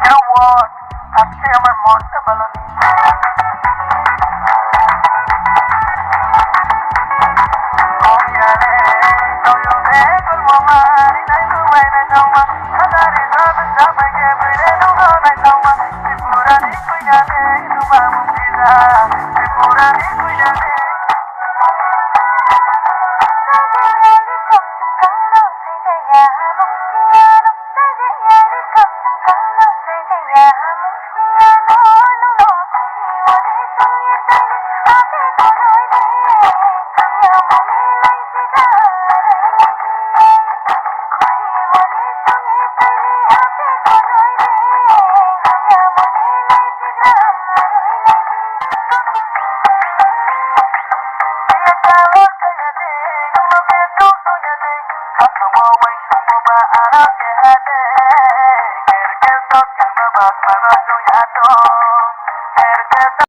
know what? আজকে আমার মনটা ভালো নেই। Comiare, no yo vengo el mamar y no tu vaina chama. Andare todo chama que pere no na chama. Si pura ni cuidane, tu vamos vida. Si pura ni cuidane. Quiero que toquen más, pero yo ya no.